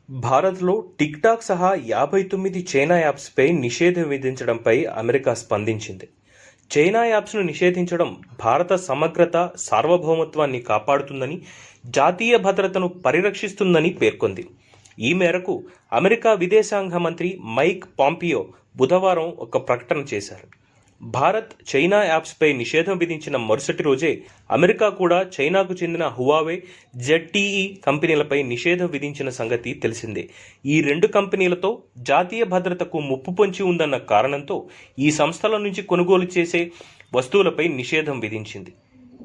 భారత్లో టిక్టాక్ సహా 59 చైనా యాప్స్పై నిషేధం విధించడంపై అమెరికా స్పందించింది. చైనా యాప్స్ను నిషేధించడం భారత సమగ్రత, సార్వభౌమత్వాన్ని కాపాడుతుందని, జాతీయ భద్రతను పరిరక్షిస్తుందని పేర్కొంది. ఈ మేరకు అమెరికా విదేశాంగ మంత్రి మైక్ పాంపియో బుధవారం ఒక ప్రకటన చేశారు. భారత్ చైనా యాప్స్పై నిషేధం విధించిన మరుసటి రోజే అమెరికా కూడా చైనాకు చెందిన హువావే, ZTE కంపెనీలపై నిషేధం విధించిన సంగతి తెలిసిందే. ఈ రెండు కంపెనీలతో జాతీయ భద్రతకు ముప్పు పొంచి ఉందన్న కారణంతో ఈ సంస్థల నుంచి కొనుగోలు చేసే వస్తువులపై నిషేధం విధించింది.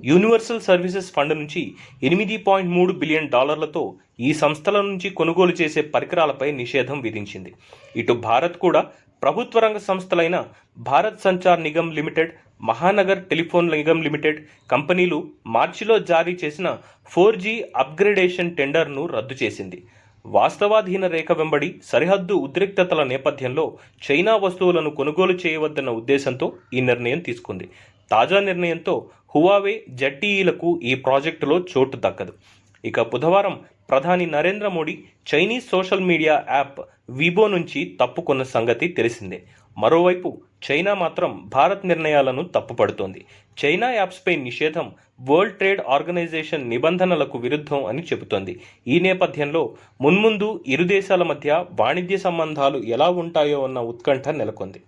యూనివర్సల్ సర్వీసెస్ ఫండ్ నుంచి $8.3 బిలియన్ ఈ సంస్థల నుంచి కొనుగోలు చేసే పరికరాలపై నిషేధం విధించింది. ఇటు భారత్ కూడా ప్రభుత్వ రంగ సంస్థలైన Bharat Sanchar Nigam limited, Mahanagar telephone Nigam limited కంపెనీలు మార్చిలో జారీ చేసిన 4G అప్గ్రేడేషన్ టెండర్ను రద్దు చేసింది. వాస్తవాధీన రేఖ వెంబడి సరిహద్దు ఉద్రిక్తతల నేపథ్యంలో చైనా వస్తువులను కొనుగోలు చేయవద్దన్న ఉద్దేశంతో ఈ నిర్ణయం తీసుకుంది. తాజా నిర్ణయంతో హువావే, ZTEలకు ఈ ప్రాజెక్టులో చోటు దక్కదు. ఇక బుధవారం ప్రధాని Narendra Modi Chinese social media app Weibo నుంచి తప్పుకున్న సంగతి తెలిసిందే. మరోవైపు చైనా మాత్రం భారత్ నిర్ణయాలను తప్పుపడుతోంది. చైనా యాప్స్పై నిషేధం వరల్డ్ ట్రేడ్ ఆర్గనైజేషన్ నిబంధనలకు విరుద్ధం అని చెబుతోంది. ఈ నేపథ్యంలో మున్ముందు ఇరు దేశాల మధ్య వాణిజ్య సంబంధాలు ఎలా ఉంటాయో అన్న ఉత్కంఠ నెలకొంది.